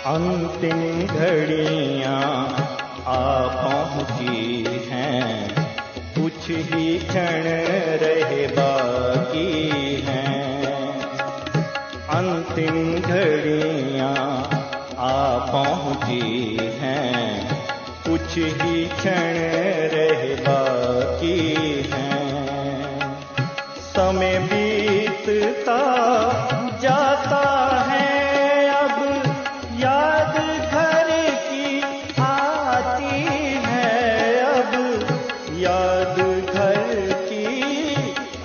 अंतिम घड़ियां आ पहुंची हैं, कुछ ही क्षण रहे बाकी हैं। अंतिम घड़ियां आ पहुंची हैं, कुछ ही क्षण रहे बाकी हैं। समय बीतता जाता है, याद घर की आती है, अब याद घर की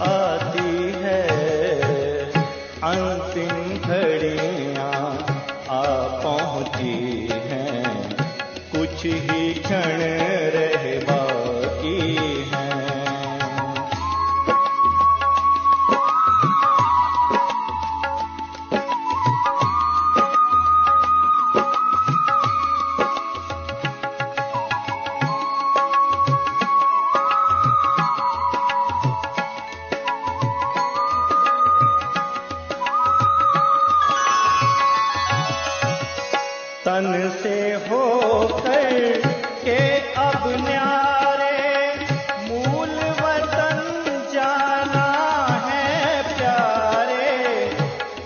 आती है। अंतिम घड़ियां आ पहुंची हैं, कुछ ही क्षण रह बाकी हैं। तन से होकर के अब न्यारे मूल वतन जाना है प्यारे।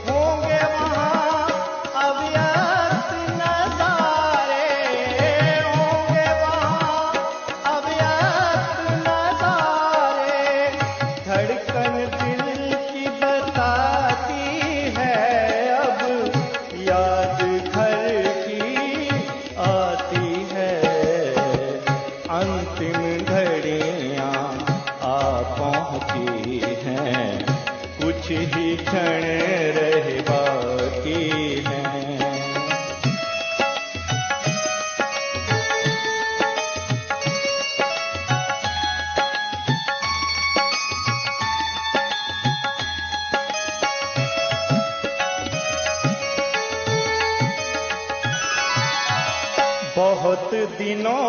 होंगे वहाँ अव्यक्त नज़ारे, होंगे वहाँ अव्यक्त नज़ारे। धड़कन दिल की बताती है, अब याद घर आती है। अंतिम घड़ियां आ पहुंची हैं, कुछ ही क्षण रह बाकी हैं। बहुत दिनों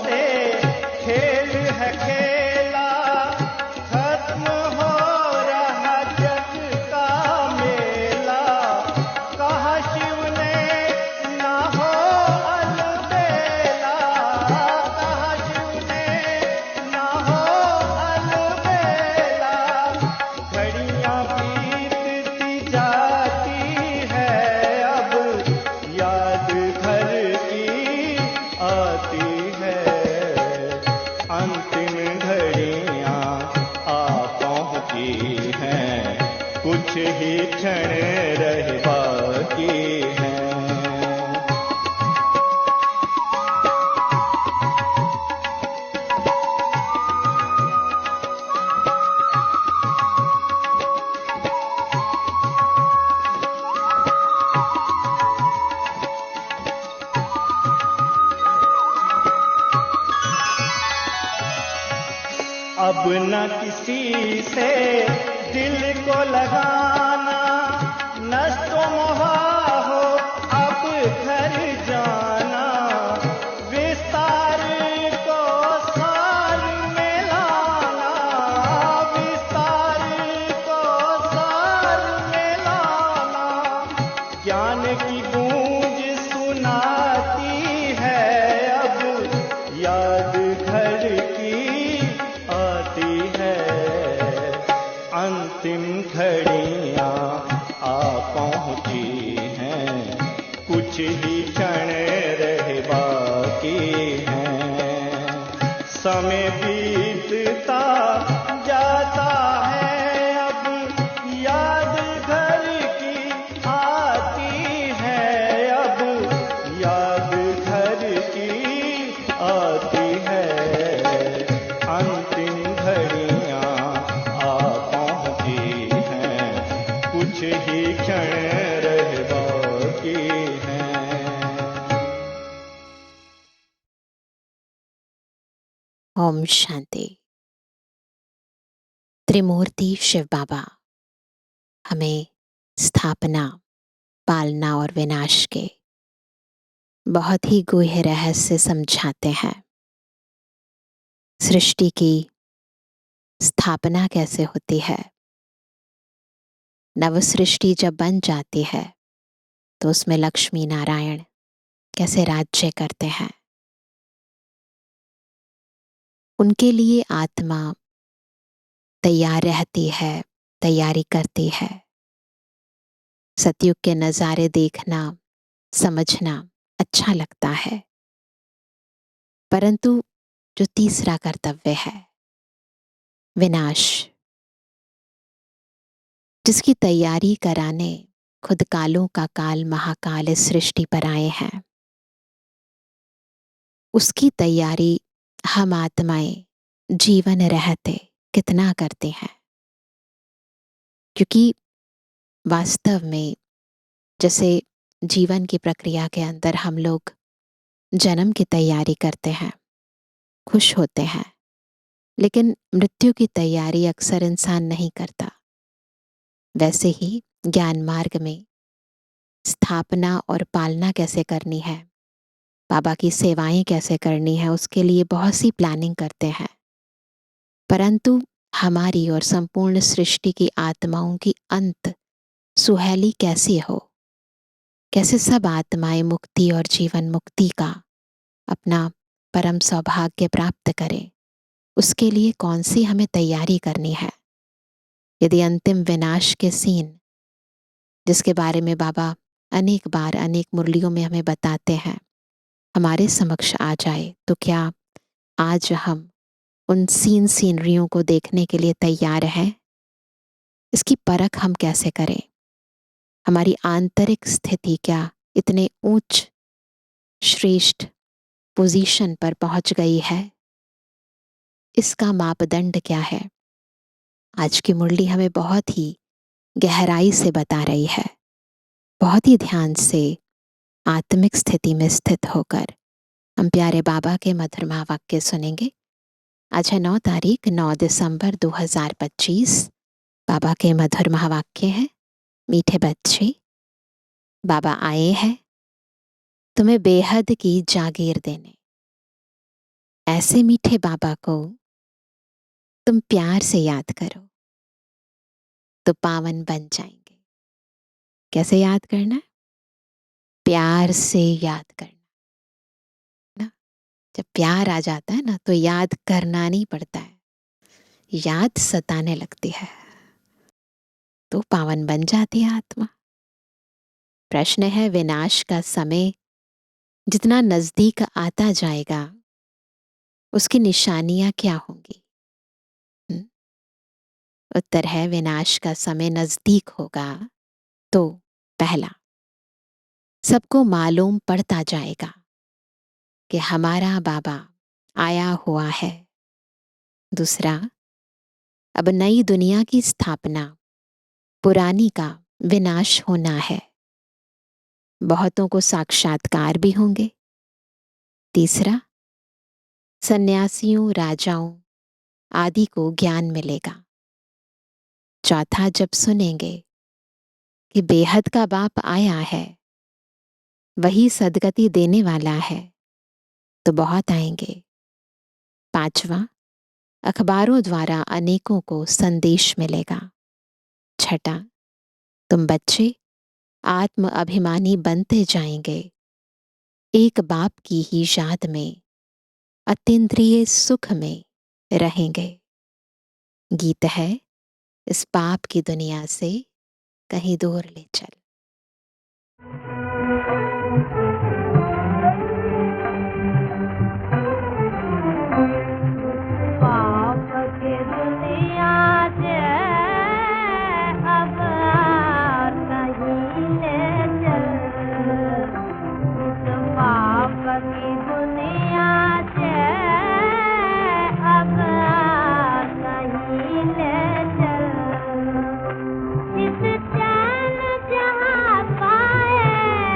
से खेल है खेला, खत्म हो रहा जग का मेला। कहा शिव ने ना हो अलबेला, कहा शिव ने ना हो अलबेला। घड़ियां बीतती जाती है, अब याद घर आती है। अंतिम घड़ियां आ पहुंची हैं, कुछ ही क्षण रह बाकी हैं। अब न किसी से दिल को लगाना, नष्टो मोहा हो अब घर जाना। विस्तार को सार में लाना, विस्तार को सार में लाना। ज्ञान की गूंज सुनाती है, अब याद घर की आती है। अंतिम घड़ियां आ पहुंची हैं, कुछ ही क्षण रह बाकी हैं। समय बीतता जाता है, अब याद घर की आती है, अब याद घर की आती है। अंतिम घड़ियां आ पहुंची हैं, कुछ ही क्षण रह बाकी हैं। ओम शांति। त्रिमूर्ति शिव बाबा हमें स्थापना, पालना और विनाश के बहुत ही गूढ़ रहस्य समझाते हैं। सृष्टि की स्थापना कैसे होती है, नव सृष्टि जब बन जाती है तो उसमें लक्ष्मी नारायण कैसे राज्य करते हैं। उनके लिए आत्मा तैयार रहती है, तैयारी करती है। सतयुग के नज़ारे देखना, समझना अच्छा लगता है, परंतु जो तीसरा कर्तव्य है, विनाश, जिसकी तैयारी कराने खुद कालों का काल महाकाल इस सृष्टि पर आए हैं, उसकी तैयारी हम आत्माएं जीवन रहते कितना करते हैं। क्योंकि वास्तव में जैसे जीवन की प्रक्रिया के अंदर हम लोग जन्म की तैयारी करते हैं, खुश होते हैं, लेकिन मृत्यु की तैयारी अक्सर इंसान नहीं करता। वैसे ही ज्ञान मार्ग में स्थापना और पालना कैसे करनी है, बाबा की सेवाएं कैसे करनी है, उसके लिए बहुत सी प्लानिंग करते हैं। परंतु हमारी और संपूर्ण सृष्टि की आत्माओं की अंत सुहेली कैसी हो, कैसे सब आत्माएं मुक्ति और जीवन मुक्ति का अपना परम सौभाग्य प्राप्त करें, उसके लिए कौन सी हमें तैयारी करनी है। यदि अंतिम विनाश के सीन, जिसके बारे में बाबा अनेक बार अनेक मुरलियों में हमें बताते हैं, हमारे समक्ष आ जाए तो क्या आज हम उन सीनरियों को देखने के लिए तैयार हैं? इसकी परख हम कैसे करें? हमारी आंतरिक स्थिति क्या इतने ऊंच श्रेष्ठ पोजीशन पर पहुंच गई है? इसका मापदंड क्या है? आज की मुरली हमें बहुत ही गहराई से बता रही है। बहुत ही ध्यान से आत्मिक स्थिति में स्थित होकर हम प्यारे बाबा के मधुर महावाक्य सुनेंगे। आज है 9 तारीख 9 दिसंबर 2025। बाबा के मधुर महावाक्य हैं, मीठे बच्चे, बाबा आए हैं तुम्हें बेहद की जागीर देने। ऐसे मीठे बाबा को तुम प्यार से याद करो तो पावन बन जाएंगे। कैसे याद करना है? प्यार से याद करना ना। जब प्यार आ जाता है ना तो याद करना नहीं पड़ता है, याद सताने लगती है तो पावन बन जाती है आत्मा। प्रश्न है, विनाश का समय जितना नजदीक आता जाएगा उसकी निशानियां क्या होंगी? उत्तर है, विनाश का समय नजदीक होगा तो पहला, सबको मालूम पड़ता जाएगा कि हमारा बाबा आया हुआ है। दूसरा, अब नई दुनिया की स्थापना, पुरानी का विनाश होना है। बहुतों को साक्षात्कार भी होंगे। तीसरा, सन्यासियों, राजाओं आदि को ज्ञान मिलेगा। चौथा, जब सुनेंगे कि बेहद का बाप आया है, वही सदगति देने वाला है, तो बहुत आएंगे। पांचवा, अखबारों द्वारा अनेकों को संदेश मिलेगा। छठा, तुम बच्चे आत्म अभिमानी बनते जाएंगे, एक बाप की ही याद में अतीन्द्रिय सुख में रहेंगे। गीत है, इस पाप की दुनिया से कहीं दूर ले चल। इस चैन जहाँ पाए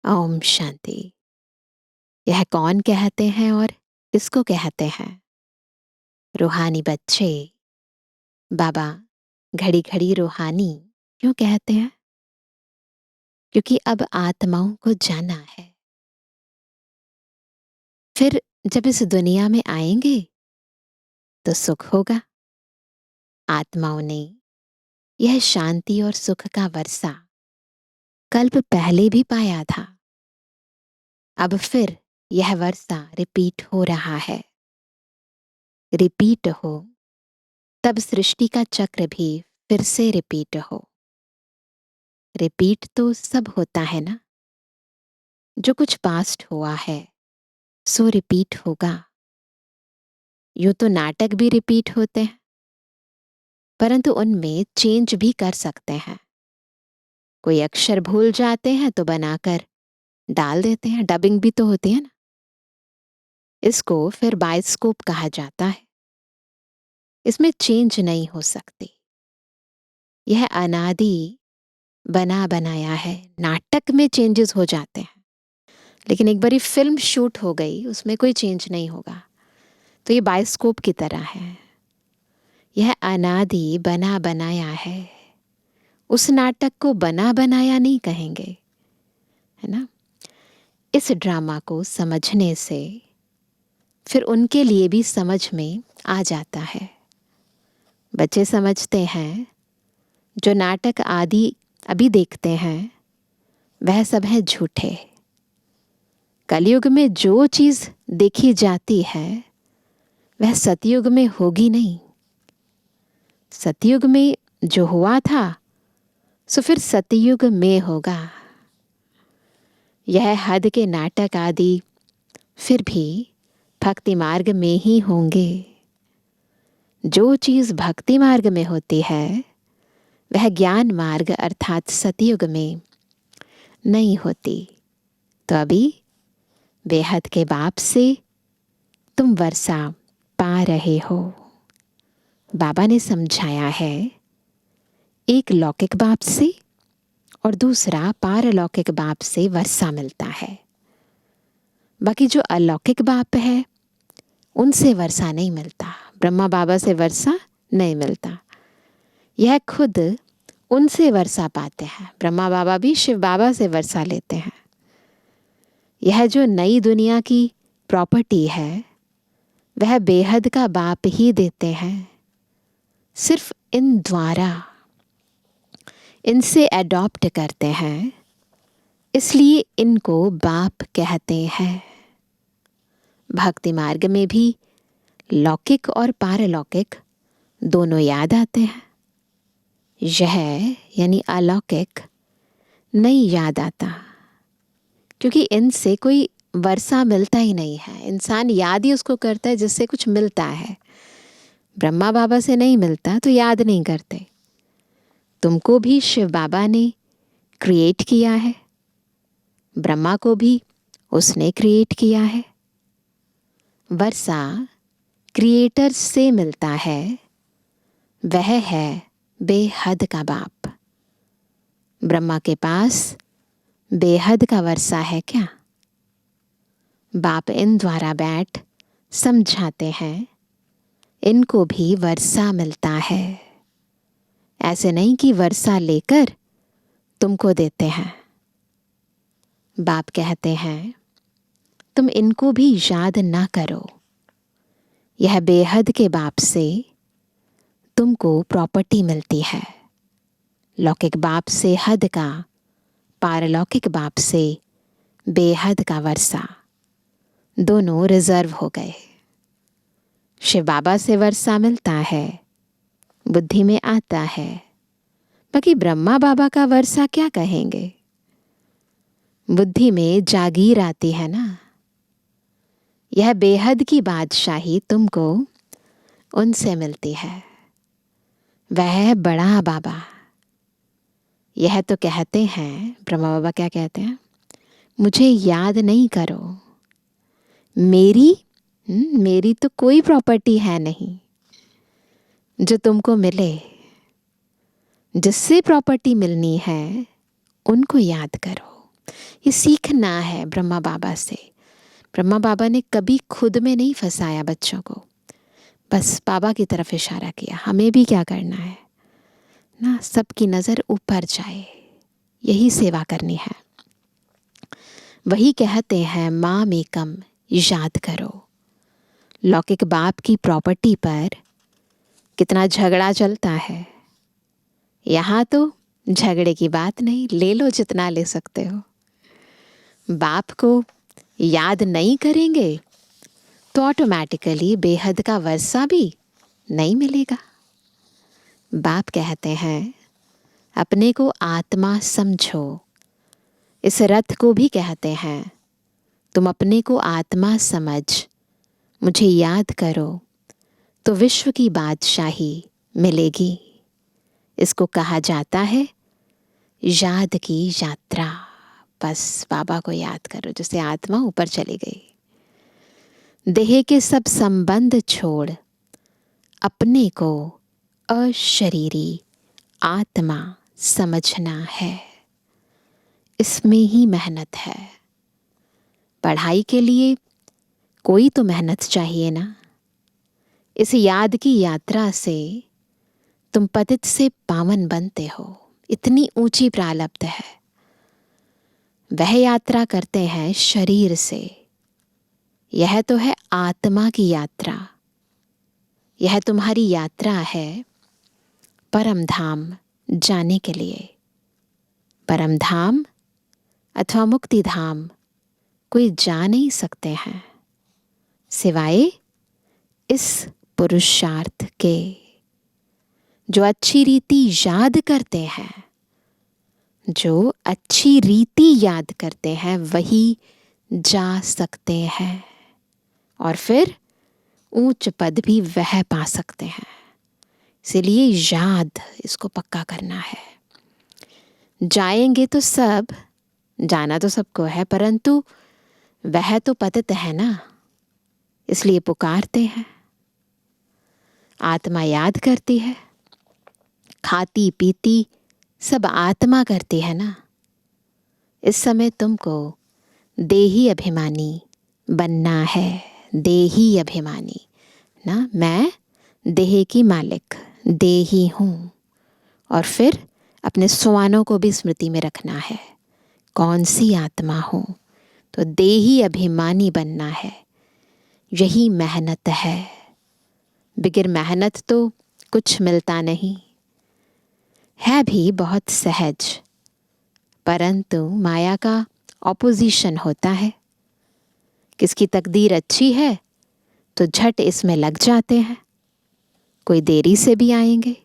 ओम शांति। यह कौन कहते हैं और किसको कहते हैं? रूहानी बच्चे। बाबा घड़ी घड़ी रूहानी क्यों कहते हैं? क्योंकि अब आत्माओं को जाना है। फिर जब इस दुनिया में आएंगे तो सुख होगा। आत्माओं ने यह शांति और सुख का वर्षा कल्प पहले भी पाया था। अब फिर यह वर्षा रिपीट हो रहा है। रिपीट हो तब सृष्टि का चक्र भी फिर से रिपीट हो। रिपीट तो सब होता है ना। जो कुछ पास्ट हुआ है सो रिपीट होगा। यूं तो नाटक भी रिपीट होते हैं, परंतु उनमें चेंज भी कर सकते हैं। कोई अक्षर भूल जाते हैं तो बनाकर डाल देते हैं। डबिंग भी तो होती है ना। इसको फिर बायोस्कोप कहा जाता है। इसमें चेंज नहीं हो सकती। यह अनादि बना बनाया है। नाटक में चेंजेस हो जाते हैं, लेकिन एक बारी फिल्म शूट हो गई उसमें कोई चेंज नहीं होगा। तो ये बायोस्कोप की तरह है। यह अनादि बना बनाया है। उस नाटक को बना बनाया नहीं कहेंगे, है ना। इस ड्रामा को समझने से फिर उनके लिए भी समझ में आ जाता है। बच्चे समझते हैं जो नाटक आदि अभी देखते हैं वह सब है झूठे। कलयुग में जो चीज देखी जाती है वह सतयुग में होगी नहीं। सतयुग में जो हुआ था सो फिर सतयुग में होगा। यह हद के नाटक आदि फिर भी भक्ति मार्ग में ही होंगे। जो चीज भक्ति मार्ग में होती है वह ज्ञान मार्ग अर्थात सतयुग में नहीं होती। तो अभी बेहद के बाप से तुम वर्षा पा रहे हो। बाबा ने समझाया है एक लौकिक बाप से और दूसरा पारलौकिक बाप से वर्षा मिलता है। बाकी जो अलौकिक बाप है उनसे वर्षा नहीं मिलता। ब्रह्मा बाबा से वर्षा नहीं मिलता। यह खुद उनसे वर्षा पाते हैं। ब्रह्मा बाबा भी शिव बाबा से वर्षा लेते हैं। यह जो नई दुनिया की प्रॉपर्टी है वह बेहद का बाप ही देते हैं। सिर्फ इन द्वारा इनसे अडॉप्ट करते हैं, इसलिए इनको बाप कहते हैं। भक्ति मार्ग में भी लौकिक और पारलौकिक दोनों याद आते हैं। यह यानी अलौकिक नहीं याद आता, क्योंकि इनसे कोई वर्षा मिलता ही नहीं है। इंसान याद ही उसको करता है जिससे कुछ मिलता है। ब्रह्मा बाबा से नहीं मिलता तो याद नहीं करते। तुमको भी शिव बाबा ने क्रिएट किया है, ब्रह्मा को भी उसने क्रिएट किया है। वर्षा क्रिएटर से मिलता है, वह है बेहद का बाप। ब्रह्मा के पास बेहद का वर्षा है क्या? बाप इन द्वारा बैठ समझाते हैं इनको भी वर्षा मिलता है। ऐसे नहीं कि वर्षा लेकर तुमको देते हैं। बाप कहते हैं तुम इनको भी याद ना करो। यह बेहद के बाप से तुमको प्रॉपर्टी मिलती है। लौकिक बाप से हद का, पारलौकिक बाप से बेहद का वर्षा दोनों रिजर्व हो गए। शिव बाबा से वर्षा मिलता है, बुद्धि में आता है। बाकी ब्रह्मा बाबा का वर्षा क्या कहेंगे? बुद्धि में जागीर आती है ना। यह बेहद की बादशाही तुमको उनसे मिलती है। वह है बड़ा बाबा। यह तो कहते हैं, ब्रह्मा बाबा क्या कहते हैं? मुझे याद नहीं करो। मेरी तो कोई प्रॉपर्टी है नहीं जो तुमको मिले। जिससे प्रॉपर्टी मिलनी है उनको याद करो। ये सीखना है ब्रह्मा बाबा से। ब्रह्मा बाबा ने कभी खुद में नहीं फंसाया बच्चों को, बस बाबा की तरफ इशारा किया। हमें भी क्या करना है ना, सबकी नज़र ऊपर जाए, यही सेवा करनी है। वही कहते हैं माम एकम याद करो। लौकिक बाप की प्रॉपर्टी पर कितना झगड़ा चलता है। यहाँ तो झगड़े की बात नहीं, ले लो जितना ले सकते हो। बाप को याद नहीं करेंगे तो ऑटोमेटिकली बेहद का वर्षा भी नहीं मिलेगा। बाप कहते हैं अपने को आत्मा समझो। इस रथ को भी कहते हैं तुम अपने को आत्मा समझ मुझे याद करो तो विश्व की बादशाही मिलेगी। इसको कहा जाता है याद की यात्रा। बस बाबा को याद करो, जैसे आत्मा ऊपर चली गई। देह के सब संबंध छोड़ अपने को अशरीरी आत्मा समझना है। इसमें ही मेहनत है। पढ़ाई के लिए कोई तो मेहनत चाहिए ना। इस याद की यात्रा से तुम पतित से पावन बनते हो। इतनी ऊंची प्रारब्ध है। वह यात्रा करते हैं शरीर से, यह तो है आत्मा की यात्रा। यह तुम्हारी यात्रा है परम धाम जाने के लिए। परम धाम अथवा मुक्ति धाम कोई जा नहीं सकते हैं सिवाय इस पुरुषार्थ के। जो अच्छी रीति याद करते हैं, जो अच्छी रीति याद करते हैं वही जा सकते हैं और फिर ऊंच पद भी वह पा सकते हैं। इसलिए याद, इसको पक्का करना है। जाएंगे तो सब, जाना तो सबको है, परंतु वह तो पतित है ना, इसलिए पुकारते हैं। आत्मा याद करती है, खाती पीती सब आत्मा करती है ना। इस समय तुमको देही अभिमानी बनना है। देही अभिमानी ना, मैं देह की मालिक देही हूँ। और फिर अपने स्वानों को भी स्मृति में रखना है। कौन सी आत्मा हूँ, तो देही अभिमानी बनना है। यही मेहनत है। बगैर मेहनत तो कुछ मिलता नहीं है। भी बहुत सहज, परंतु माया का ऑपोजिशन होता है। किसकी तकदीर अच्छी है तो झट इसमें लग जाते हैं, कोई देरी से भी आएंगे।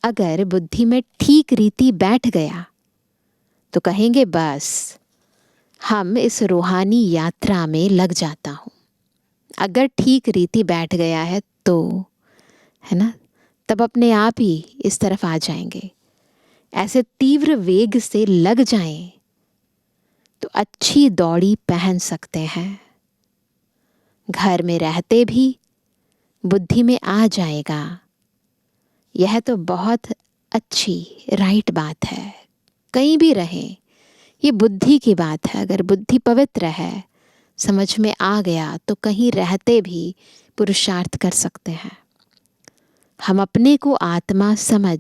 अगर बुद्धि में ठीक रीति बैठ गया तो कहेंगे बस हम इस रूहानी यात्रा में लग जाता हूँ। अगर ठीक रीति बैठ गया है तो, है ना, तब अपने आप ही इस तरफ आ जाएंगे। ऐसे तीव्र वेग से लग जाएं तो अच्छी दौड़ी पहन सकते हैं। घर में रहते भी बुद्धि में आ जाएगा। यह तो बहुत अच्छी राइट बात है। कहीं भी रहें, ये बुद्धि की बात है। अगर बुद्धि पवित्र है, समझ में आ गया, तो कहीं रहते भी पुरुषार्थ कर सकते हैं। हम अपने को आत्मा समझ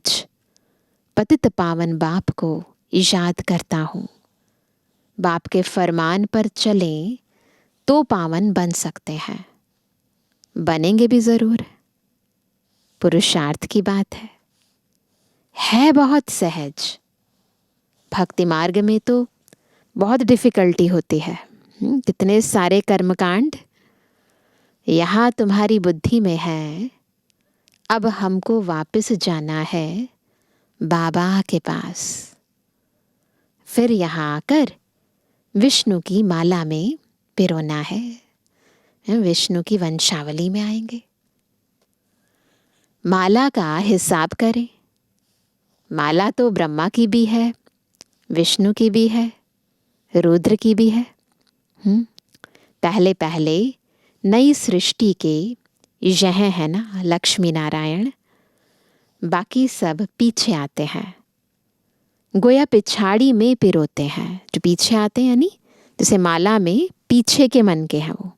पतित पावन बाप को याद करता हूँ। बाप के फरमान पर चलें तो पावन बन सकते हैं। बनेंगे भी ज़रूर। पुरुषार्थ की बात है बहुत सहज। भक्ति मार्ग में तो बहुत डिफ़िकल्टी होती है। कितने सारे कर्मकांड यहाँ तुम्हारी बुद्धि में है। अब हमको वापस जाना है बाबा के पास। फिर यहाँ आकर विष्णु की माला में पिरोना है। विष्णु की वंशावली में आएंगे। माला का हिसाब करें। माला तो ब्रह्मा की भी है, विष्णु की भी है, रुद्र की भी है। पहले पहले नई सृष्टि के यह है ना लक्ष्मी नारायण, बाकी सब पीछे आते हैं। गोया पिछाड़ी में पिरोते हैं, जो पीछे आते हैं, यानी जैसे माला में पीछे के मन के हैं वो।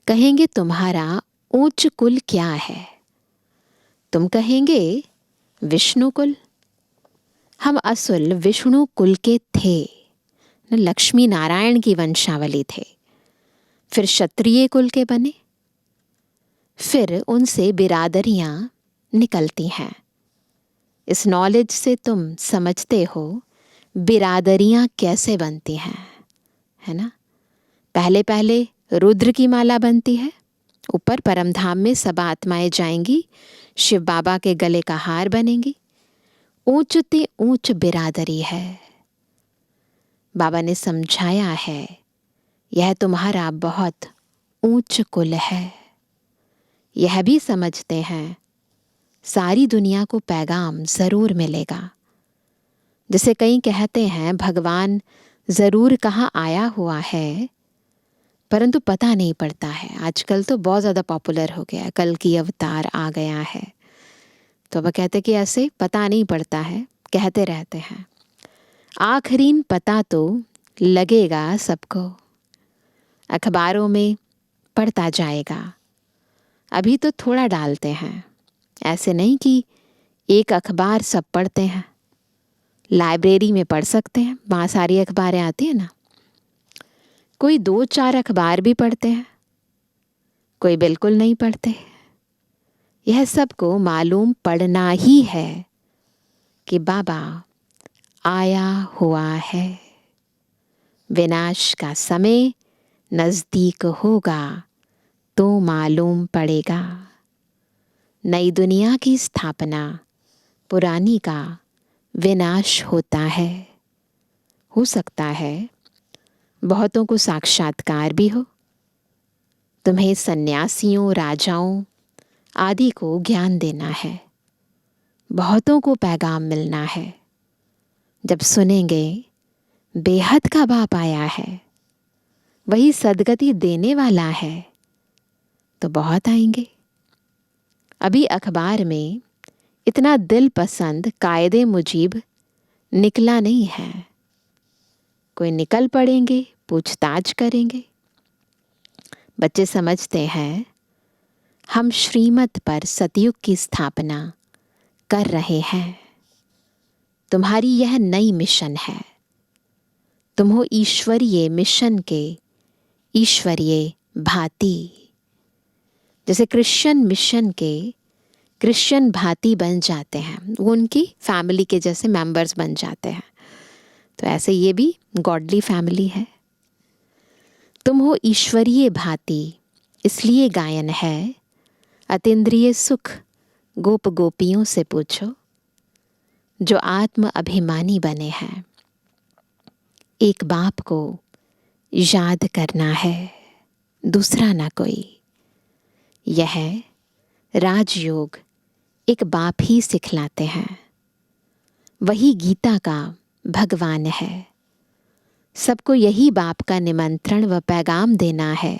कहेंगे तुम्हारा ऊंच कुल क्या है? तुम कहेंगे विष्णु कुल। हम असल विष्णु कुल के थे, लक्ष्मी नारायण की वंशावली थे। फिर क्षत्रिय कुल के बने, फिर उनसे बिरादरियां निकलती हैं। इस नॉलेज से तुम समझते हो बिरादरियां कैसे बनती हैं, है ना। पहले पहले रुद्र की माला बनती है, ऊपर परमधाम में सब आत्माएं जाएंगी, शिव बाबा के गले का हार बनेंगी। ऊंचते ऊंच बिरादरी है। बाबा ने समझाया है यह तुम्हारा बहुत ऊंच कुल है। यह भी समझते हैं सारी दुनिया को पैगाम जरूर मिलेगा। जैसे कई कहते हैं भगवान जरूर कहाँ आया हुआ है, परंतु पता नहीं पड़ता है। आजकल तो बहुत ज़्यादा पॉपुलर हो गया है, कल की अवतार आ गया है, तो वह कहते कि ऐसे पता नहीं पड़ता है, कहते रहते हैं। आखिरीन पता तो लगेगा सबको, अखबारों में पढ़ता जाएगा। अभी तो थोड़ा डालते हैं, ऐसे नहीं कि एक अखबार सब पढ़ते हैं। लाइब्रेरी में पढ़ सकते हैं, वहाँ सारी अखबारें आती हैं ना। कोई 2-4 अखबार भी पढ़ते हैं, कोई बिल्कुल नहीं पढ़ते। यह सबको मालूम पड़ना ही है कि बाबा आया हुआ है। विनाश का समय नज़दीक होगा तो मालूम पड़ेगा। नई दुनिया की स्थापना, पुरानी का विनाश होता है। हो सकता है बहुतों को साक्षात्कार भी हो। तुम्हें सन्यासियों, राजाओं आदि को ज्ञान देना है। बहुतों को पैगाम मिलना है। जब सुनेंगे बेहद का बाप आया है, वही सदगति देने वाला है, तो बहुत आएंगे। अभी अखबार में इतना दिल पसंद कायदे मुजीब निकला नहीं है। कोई निकल पड़ेंगे, पूछताछ करेंगे। बच्चे समझते हैं हम श्रीमत पर सतयुग की स्थापना कर रहे हैं। तुम्हारी यह नई मिशन है। तुम हो ईश्वरीय मिशन के ईश्वरीय भांति। जैसे क्रिश्चियन मिशन के क्रिश्चियन भांति बन जाते हैं, वो उनकी फैमिली के जैसे मेंबर्स बन जाते हैं, तो ऐसे ये भी गॉडली फैमिली है। तुम हो ईश्वरीय भांति, इसलिए गायन है अतीन्द्रिय सुख गोप गोपियों से पूछो, जो आत्म अभिमानी बने हैं। एक बाप को याद करना है, दूसरा ना कोई। यह राजयोग एक बाप ही सिखलाते हैं। वही गीता का भगवान है। सबको यही बाप का निमंत्रण व पैगाम देना है।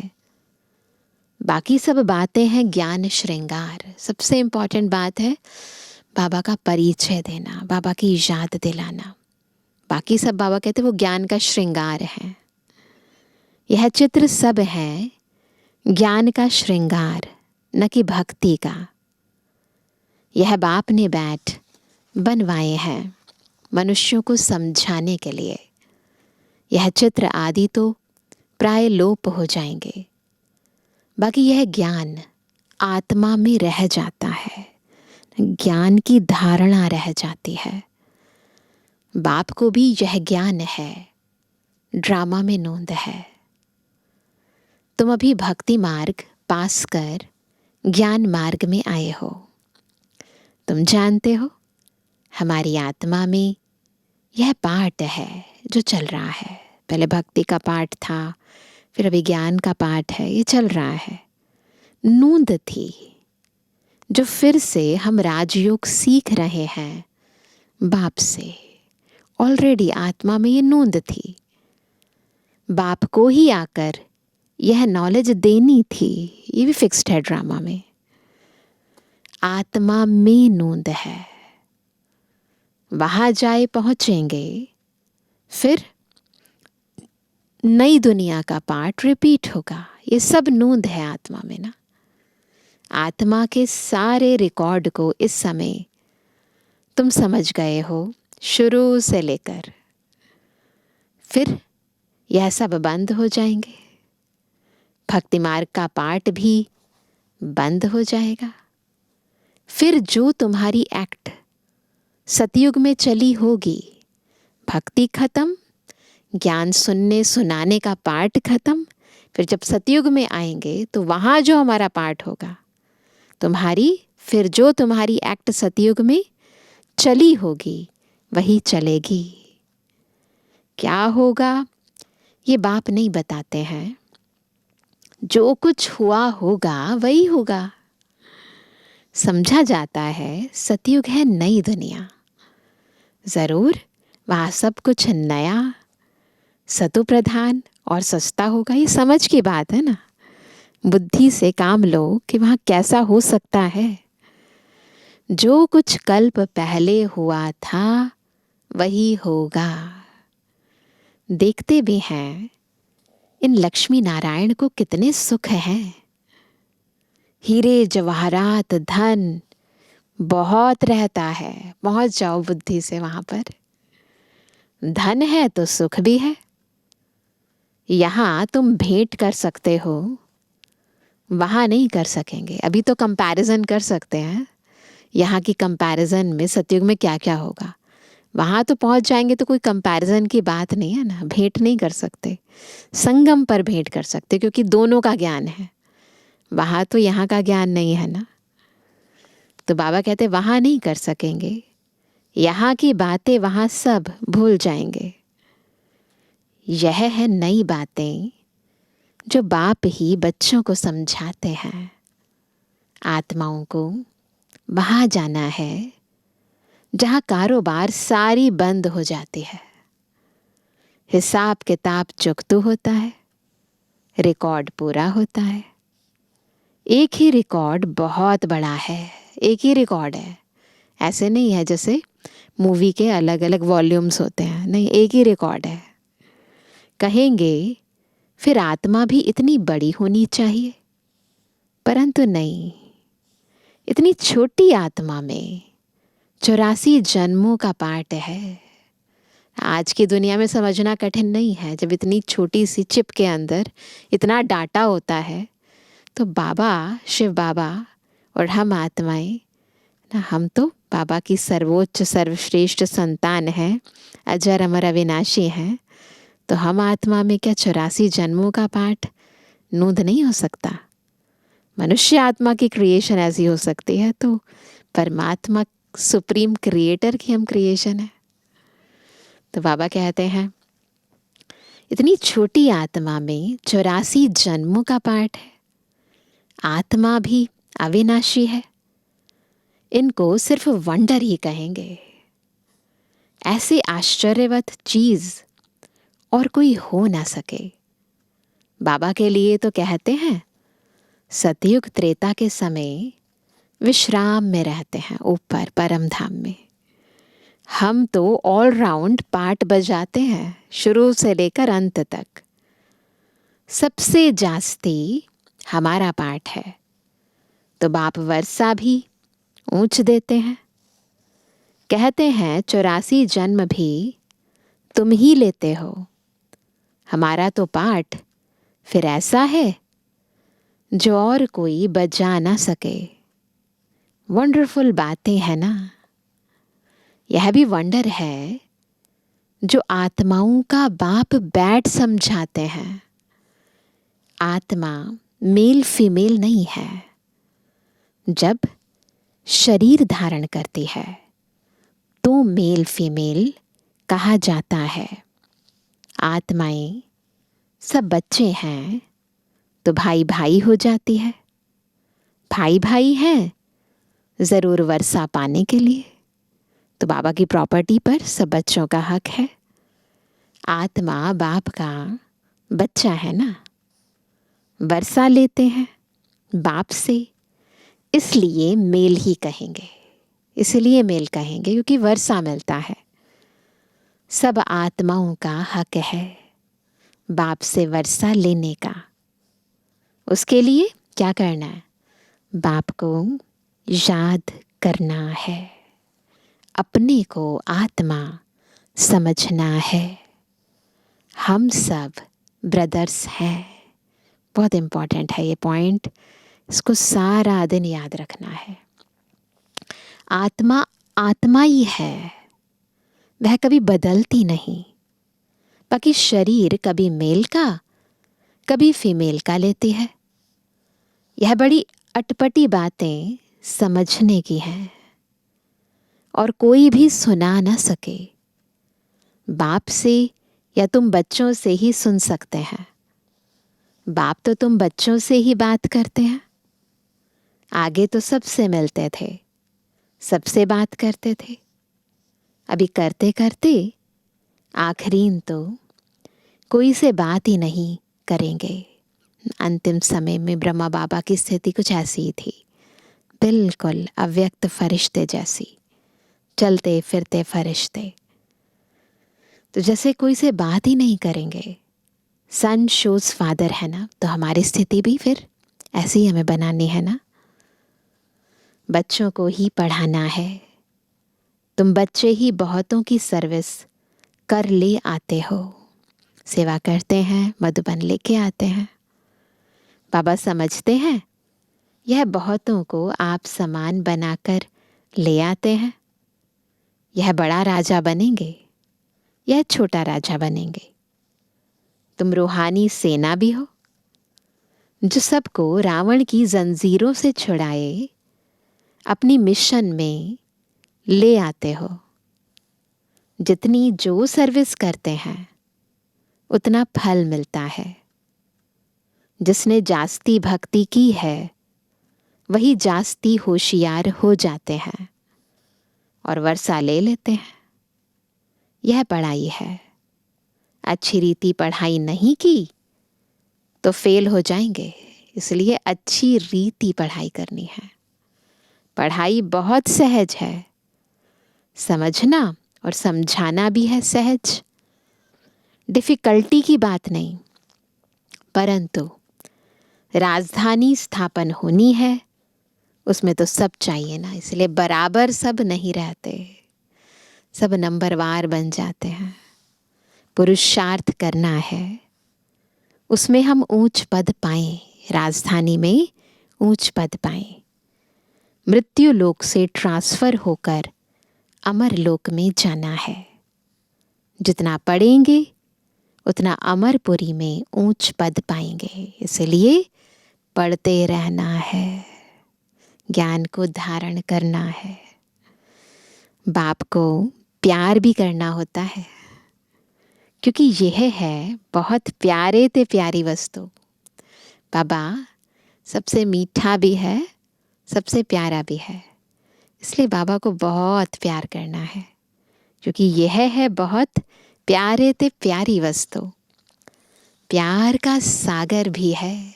बाकी सब बातें हैं ज्ञान श्रृंगार। सबसे इम्पॉर्टेंट बात है बाबा का परिचय देना, बाबा की याद दिलाना। बाकी सब बाबा कहते वो ज्ञान का श्रृंगार है। यह चित्र सब है ज्ञान का श्रृंगार, न कि भक्ति का। यह बाप ने बैठ बनवाए हैं मनुष्यों को समझाने के लिए। यह चित्र आदि तो प्राय लोप हो जाएंगे, बाकी यह ज्ञान आत्मा में रह जाता है। ज्ञान की धारणा रह जाती है। बाप को भी यह ज्ञान है, ड्रामा में नोंद है। तुम अभी भक्ति मार्ग पास कर ज्ञान मार्ग में आए हो। तुम जानते हो हमारी आत्मा में यह पाठ है जो चल रहा है। पहले भक्ति का पाठ था, फिर अभी ज्ञान का पाठ है, ये चल रहा है। नूंद थी जो फिर से हम राजयोग सीख रहे हैं बाप से। ऑलरेडी आत्मा में ये नूंद थी, बाप को ही आकर यह नॉलेज देनी थी। ये भी फिक्स्ड है ड्रामा में। आत्मा में नूंद है, वहाँ जाए पहुँचेंगे, फिर नई दुनिया का पार्ट रिपीट होगा। ये सब नूंद है आत्मा में ना। आत्मा के सारे रिकॉर्ड को इस समय तुम समझ गए हो, शुरू से लेकर। फिर यह सब बंद हो जाएंगे। भक्ति मार्ग का पार्ट भी बंद हो जाएगा। फिर जो तुम्हारी एक्ट सतयुग में चली होगी, भक्ति खत्म, ज्ञान सुनने सुनाने का पार्ट खत्म। फिर जब सतयुग में आएंगे तो वहाँ जो हमारा पार्ट होगा, फिर जो तुम्हारी एक्ट सतयुग में चली होगी वही चलेगी। क्या होगा ये बाप नहीं बताते हैं। जो कुछ हुआ होगा वही होगा। समझा जाता है सतयुग है नई दुनिया। ज़रूर वहाँ सब कुछ नया, सतु प्रधान और सस्ता होगा। ये समझ की बात है ना। बुद्धि से काम लो कि वहाँ कैसा हो सकता है। जो कुछ कल्प पहले हुआ था वही होगा। देखते भी हैं इन लक्ष्मी नारायण को कितने सुख हैं। हीरे जवाहरात धन बहुत रहता है। पहुंच जाओ बुद्धि से वहां पर। धन है तो सुख भी है। यहाँ तुम भेंट कर सकते हो, वहाँ नहीं कर सकेंगे। अभी तो कंपैरिजन कर सकते हैं। यहाँ की कंपैरिजन में सतयुग में क्या क्या होगा, वहाँ तो पहुँच जाएंगे तो कोई कंपैरिजन की बात नहीं है ना। भेंट नहीं कर सकते, संगम पर भेंट कर सकते, क्योंकि दोनों का ज्ञान है। वहाँ तो यहाँ का ज्ञान नहीं है ना। तो बाबा कहते वहाँ नहीं कर सकेंगे। यहाँ की बातें वहाँ सब भूल जाएंगे। यह है नई बातें जो बाप ही बच्चों को समझाते हैं। आत्माओं को वहाँ जाना है जहाँ कारोबार सारी बंद हो जाती है। हिसाब किताब चुकतू होता है, रिकॉर्ड पूरा होता है। एक ही रिकॉर्ड बहुत बड़ा है, एक ही रिकॉर्ड है। ऐसे नहीं है जैसे मूवी के अलग अलग वॉल्यूम्स होते हैं, नहीं, एक ही रिकॉर्ड है। कहेंगे फिर आत्मा भी इतनी बड़ी होनी चाहिए, परंतु नहीं। इतनी छोटी आत्मा में 84 जन्मों का पार्ट है। आज की दुनिया में समझना कठिन नहीं है। जब इतनी छोटी सी चिप के अंदर इतना डाटा होता है, तो बाबा, शिव बाबा और हम आत्माएं ना, हम तो बाबा की सर्वोच्च सर्वश्रेष्ठ संतान हैं, अजर अमर अविनाशी हैं। तो हम आत्मा में क्या 84 जन्मों का पाठ नूंद नहीं हो सकता? मनुष्य आत्मा की क्रिएशन ऐसी हो सकती है, तो परमात्मा सुप्रीम क्रिएटर की हम क्रिएशन है। तो बाबा कहते हैं इतनी छोटी आत्मा में 84 जन्मों का पाठ है। आत्मा भी अविनाशी है। इनको सिर्फ वंडर ही कहेंगे। ऐसे आश्चर्यवत चीज और कोई हो ना सके। बाबा के लिए तो कहते हैं सतयुग त्रेता के समय विश्राम में रहते हैं ऊपर परम धाम में। हम तो ऑल राउंड पार्ट बजाते हैं, शुरू से लेकर अंत तक। सबसे जास्ती हमारा पार्ट है। तो बाप वर्षा भी ऊंच देते हैं। कहते हैं 84 जन्म भी तुम ही लेते हो। हमारा तो पाठ फिर ऐसा है जो और कोई बजा ना सके। वंडरफुल बातें हैं ना। यह भी वंडर है जो आत्माओं का बाप बैठ समझाते हैं। आत्मा मेल फीमेल नहीं है। जब शरीर धारण करती है तो मेल फीमेल कहा जाता है। आत्माएं सब बच्चे हैं तो भाई भाई हो जाती है। भाई भाई हैं ज़रूर वर्षा पाने के लिए। तो बाबा की प्रॉपर्टी पर सब बच्चों का हक है। आत्मा बाप का बच्चा है ना। वर्षा लेते हैं बाप से, इसलिए मेल ही कहेंगे। इसलिए मेल कहेंगे क्योंकि वर्षा मिलता है। सब आत्माओं का हक है बाप से वर्षा लेने का। उसके लिए क्या करना है? बाप को याद करना है, अपने को आत्मा समझना है। हम सब ब्रदर्स हैं। बहुत इम्पॉर्टेंट है ये पॉइंट, इसको सारा दिन याद रखना है। आत्मा आत्मा ही है, वह कभी बदलती नहीं। बाकी शरीर कभी मेल का कभी फीमेल का लेती है। यह बड़ी अटपटी बातें समझने की हैं और कोई भी सुना ना सके। बाप से या तुम बच्चों से ही सुन सकते हैं। बाप तो तुम बच्चों से ही बात करते हैं। आगे तो सबसे मिलते थे, सबसे बात करते थे। अभी करते करते आखिरीन तो कोई से बात ही नहीं करेंगे। अंतिम समय में ब्रह्मा बाबा की स्थिति कुछ ऐसी ही थी, बिल्कुल अव्यक्त फरिश्ते जैसी, चलते फिरते फरिश्ते। तो जैसे कोई से बात ही नहीं करेंगे। सन शोज फादर है ना, तो हमारी स्थिति भी फिर ऐसी हमें बनानी है ना। बच्चों को ही पढ़ाना है। तुम बच्चे ही बहुतों की सर्विस कर ले आते हो, सेवा करते हैं, मधुबन लेके आते हैं। बाबा समझते हैं यह बहुतों को आप समान बनाकर ले आते हैं। यह बड़ा राजा बनेंगे, यह छोटा राजा बनेंगे। तुम रूहानी सेना भी हो जो सबको रावण की जंजीरों से छुड़ाए अपनी मिशन में ले आते हो। जितनी जो सर्विस करते हैं उतना फल मिलता है। जिसने जास्ती भक्ति की है वही जास्ती होशियार हो जाते हैं और वर्षा ले लेते हैं। यह पढ़ाई है। अच्छी रीति पढ़ाई नहीं की तो फेल हो जाएंगे, इसलिए अच्छी रीति पढ़ाई करनी है। पढ़ाई बहुत सहज है, समझना और समझाना भी है सहज, डिफिकल्टी की बात नहीं। परंतु राजधानी स्थापन होनी है, उसमें तो सब चाहिए ना, इसलिए बराबर सब नहीं रहते, सब नंबरवार बन जाते हैं। पुरुषार्थ करना है, उसमें हम ऊंच पद पाएं, राजधानी में ऊंच पद पाएं। मृत्यु लोक से ट्रांसफर होकर अमर लोक में जाना है। जितना पढ़ेंगे उतना अमरपुरी में ऊंच पद पाएंगे। इसलिए पढ़ते रहना है, ज्ञान को धारण करना है। बाप को प्यार भी करना होता है, क्योंकि यह है बहुत प्यारे ते प्यारी वस्तु। बाबा सबसे मीठा भी है, सबसे प्यारा भी है, इसलिए बाबा को बहुत प्यार करना है, क्योंकि यह है बहुत प्यारे ते प्यारी वस्तु। प्यार का सागर भी है,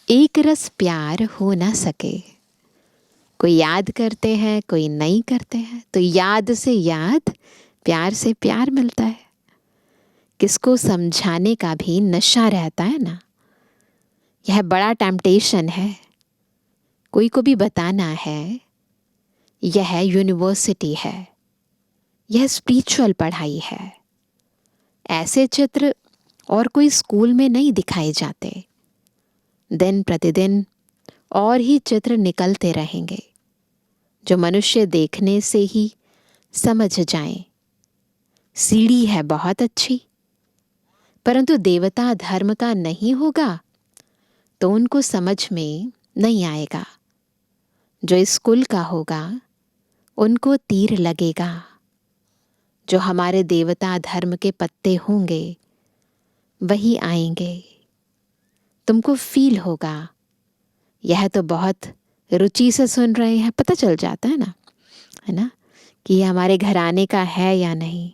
एक रस प्यार हो ना सके। कोई याद करते हैं, कोई नहीं करते हैं, तो याद से याद, प्यार से प्यार मिलता है। किसको समझाने का भी नशा रहता है ना। यह बड़ा टेम्पटेशन है। कोई को भी बताना है यह यूनिवर्सिटी है, यह स्पिरिचुअल पढ़ाई है। ऐसे चित्र और कोई स्कूल में नहीं दिखाए जाते। दिन प्रतिदिन और ही चित्र निकलते रहेंगे, जो मनुष्य देखने से ही समझ जाएं। सीढ़ी है बहुत अच्छी, परंतु देवता धर्म का नहीं होगा तो उनको समझ में नहीं आएगा। जो स्कूल का होगा उनको तीर लगेगा। जो हमारे देवता धर्म के पत्ते होंगे वही आएंगे। तुमको फील होगा यह तो बहुत रुचि से सुन रहे हैं, पता चल जाता है ना, कि ये हमारे घराने का है या नहीं।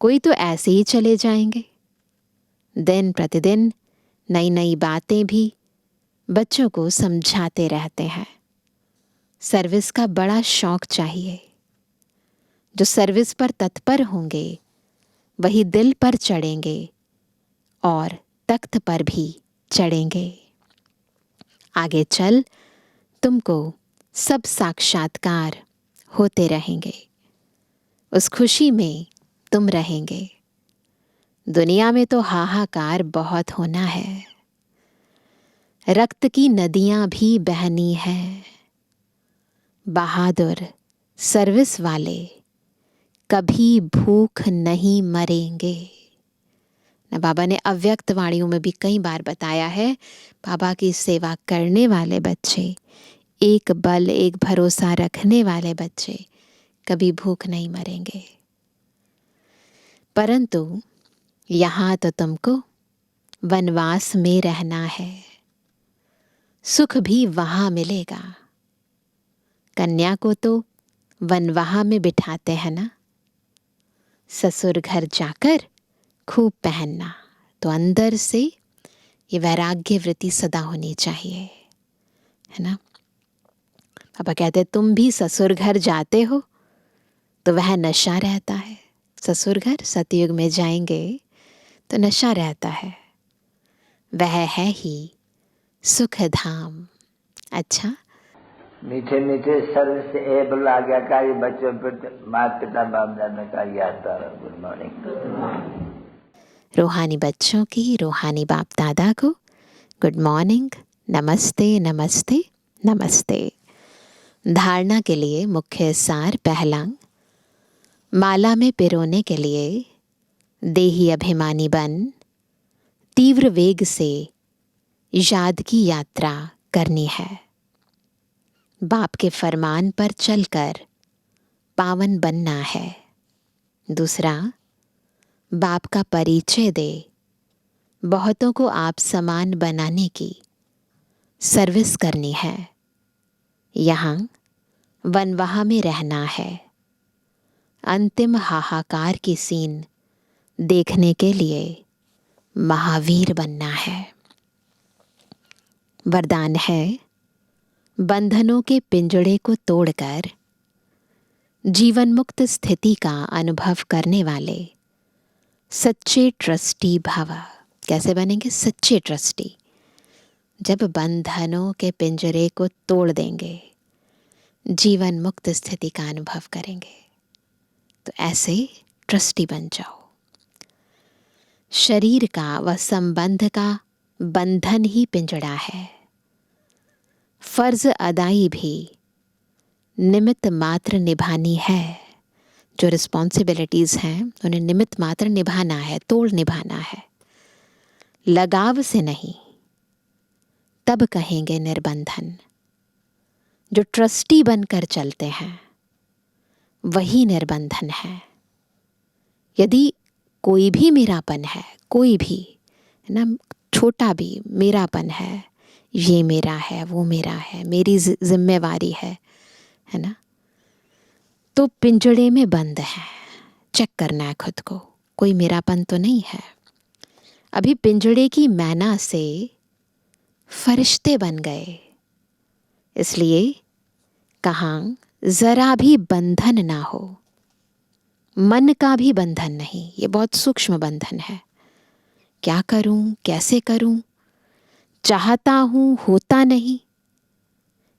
कोई तो ऐसे ही चले जाएंगे। दिन प्रतिदिन नई नई बातें भी बच्चों को समझाते रहते हैं। सर्विस का बड़ा शौक चाहिए। जो सर्विस पर तत्पर होंगे वही दिल पर चढ़ेंगे और तख्त पर भी चढ़ेंगे। आगे चल तुमको सब साक्षात्कार होते रहेंगे। उस खुशी में तुम रहेंगे। दुनिया में तो हाहाकार बहुत होना है। रक्त की नदियां भी बहनी है। बहादुर सर्विस वाले कभी भूख नहीं मरेंगे। न बाबा ने अव्यक्त वाणियों में भी कई बार बताया है, बाबा की सेवा करने वाले बच्चे, एक बल एक भरोसा रखने वाले बच्चे कभी भूख नहीं मरेंगे। परंतु यहाँ तो तुमको वनवास में रहना है। सुख भी वहाँ मिलेगा। कन्या को तो वनवाह में बिठाते हैं ना। ससुर घर जाकर खूब पहनना, तो अंदर से ये वैराग्य वृत्ति सदा होनी चाहिए, है ना। पापा कहते तुम भी ससुर घर जाते हो तो वह नशा रहता है। ससुर घर सतयुग में जाएंगे तो नशा रहता है। वह है ही सुख धाम। अच्छा, मीठे मीठे सर्व से एबल आज्ञाकारी बच्चों पर माता पिता बाप दादा का याद। Good morning. रूहानी बच्चों की, रूहानी बाप दादा को गुड मॉर्निंग, नमस्ते नमस्ते नमस्ते। धारणा के लिए मुख्य सार पहला, माला में पिरोने के लिए देही अभिमानी बन तीव्र वेग से याद की यात्रा करनी है। बाप के फरमान पर चलकर पावन बनना है। दूसरा, बाप का परिचय दे बहुतों को आप समान बनाने की सर्विस करनी है। यहाँ वनवाह में रहना है। अंतिम हाहाकार की सीन देखने के लिए महावीर बनना है। वरदान है, बंधनों के पिंजड़े को तोड़कर जीवन मुक्त स्थिति का अनुभव करने वाले सच्चे ट्रस्टी भव। कैसे बनेंगे सच्चे ट्रस्टी? जब बंधनों के पिंजरे को तोड़ देंगे, जीवन मुक्त स्थिति का अनुभव करेंगे, तो ऐसे ट्रस्टी बन जाओ। शरीर का व संबंध का बंधन ही पिंजड़ा है। फर्ज अदाई भी निमित्त मात्र निभानी है। जो रिस्पॉन्सिबिलिटीज़ हैं उन्हें निमित्त मात्र निभाना है, तोड़ निभाना है, लगाव से नहीं। तब कहेंगे निर्बंधन। जो ट्रस्टी बनकर चलते हैं वही निर्बंधन है। यदि कोई भी मेरापन है, कोई भी है ना, छोटा भी मेरापन है, ये मेरा है, वो मेरा है, मेरी जिम्मेवारी है ना, तो पिंजड़े में बंद है। चेक करना है खुद को, कोई मेरापन तो नहीं है। अभी पिंजड़े की मैना से फरिश्ते बन गए, इसलिए कहाँ जरा भी बंधन ना हो। मन का भी बंधन नहीं, ये बहुत सूक्ष्म बंधन है। क्या करूं, कैसे करूं, चाहता हूं, होता नहीं,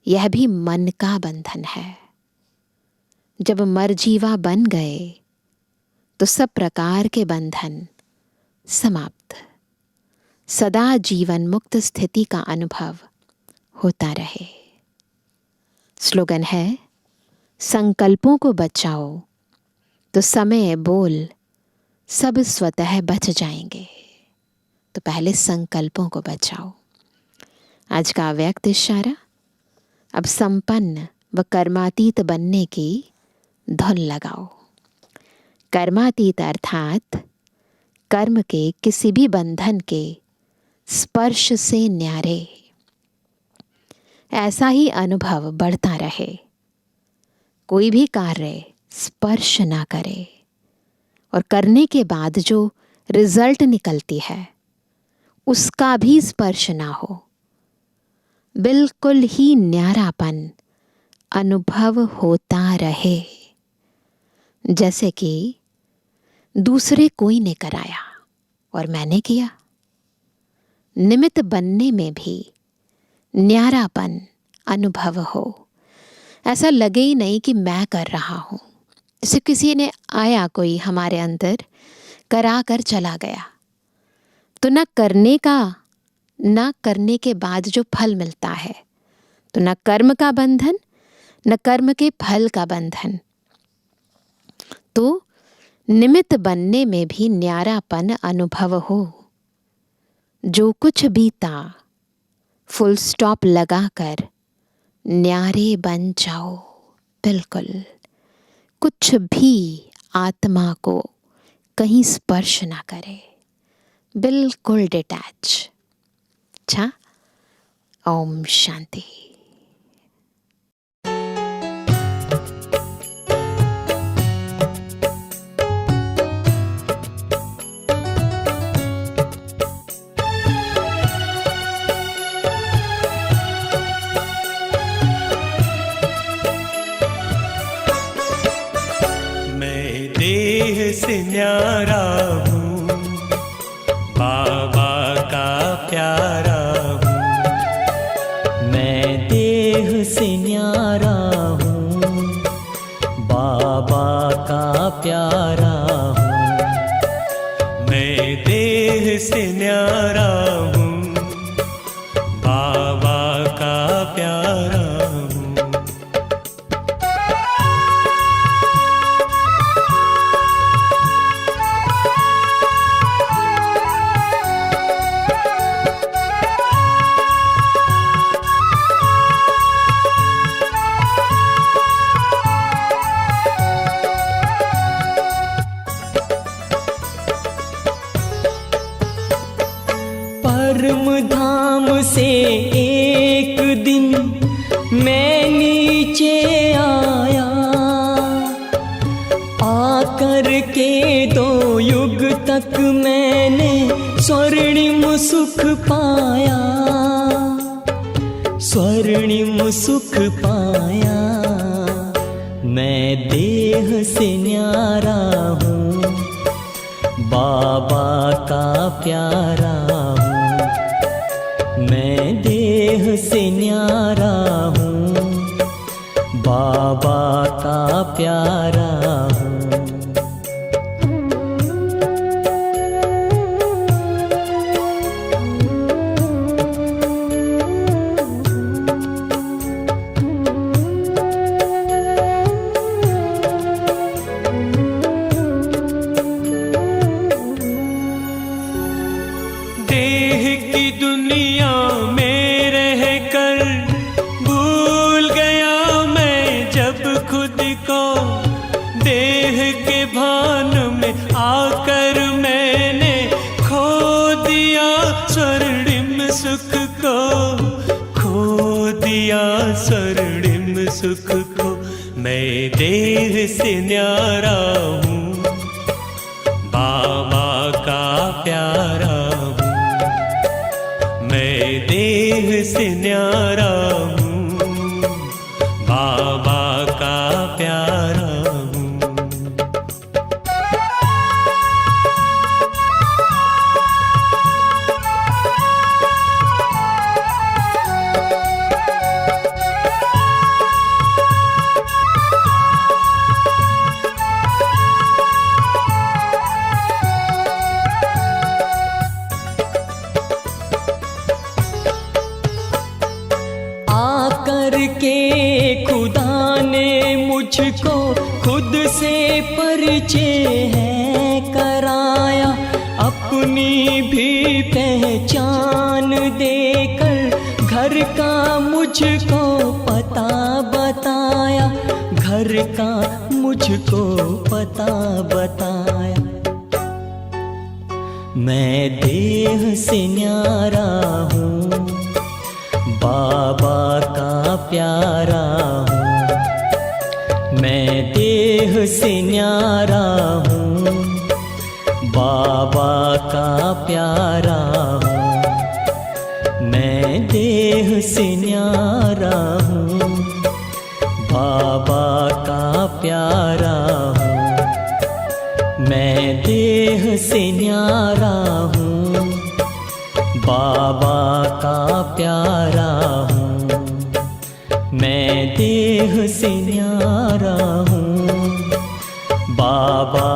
यह भी मन का बंधन है। जब मरजीवा बन गए तो सब प्रकार के बंधन समाप्त। सदा जीवन मुक्त स्थिति का अनुभव होता रहे। स्लोगन है, संकल्पों को बचाओ तो समय बोल सब स्वतः बच जाएंगे। तो पहले संकल्पों को बचाओ। आज का अव्यक्त इशारा, अब संपन्न व कर्मातीत बनने की धुन लगाओ। कर्मातीत अर्थात कर्म के किसी भी बंधन के स्पर्श से न्यारे। ऐसा ही अनुभव बढ़ता रहे। कोई भी कार्य स्पर्श ना करे और करने के बाद जो रिजल्ट निकलती है उसका भी स्पर्श ना हो। बिल्कुल ही न्यारापन अनुभव होता रहे, जैसे कि दूसरे कोई ने कराया और मैंने किया। निमित्त बनने में भी न्यारापन अनुभव हो, ऐसा लगे ही नहीं कि मैं कर रहा हूँ। जैसे किसी ने आया, कोई हमारे अंदर करा कर चला गया, तो न करने का न करने के बाद जो फल मिलता है, तो न कर्म का बंधन न कर्म के फल का बंधन। तो निमित्त बनने में भी न्यारापन अनुभव हो। जो कुछ बीता फुल स्टॉप लगाकर न्यारे बन जाओ। बिल्कुल कुछ भी आत्मा को कहीं स्पर्श ना करे, बिल्कुल डिटैच। अच्छा, ओम शांति। मैं देह से न्यारा हूँ, बाबा का प्यारा हूँ। मैं देह से न्यारा हूँ, बाबा का प्यारा हूँ। मैं देह से न्यारा हूँ, बाबा का प्यारा हूँ। परम धाम से एक दिन मैं नीचे आया, आकर के 2 युग तक मैंने स्वर्णिम सुख पाया, स्वर्णिम सुख पाया। मैं देह से न्यारा हूँ, बाबा का प्यारा हूँ। मैं देह से न्यारा हूँ, बाबा का प्यारा हूँ। देह की दुनिया में रहकर भूल गया मैं जब खुद को। देह के भान में आकर मैंने खो दिया स्वर्णिम सुख को, खो दिया स्वर्णिम सुख को। मैं देह से न्यारा हूँ, बाबा का प्यारा हूँ। मैं देह से न्यारा हूँ, बाबा का प्यारा हूँ। के खुदा ने मुझको खुद से परिचय है कराया, अपनी भी पहचान देकर घर का मुझको पता बताया, घर का मुझको पता बताया। मैं देह से न्यारा हूँ, बाबा का प्यारा हूँ। मैं देह से न्यारा हूँ, बाबा का प्यारा हूँ। मैं देह से न्यारा हूँ, बाबा का प्यारा हूँ। मैं देह से न्यारा हूँ, बाबा का प्यारा हूँ। मैं देह से न्यारा हूँ, बाबा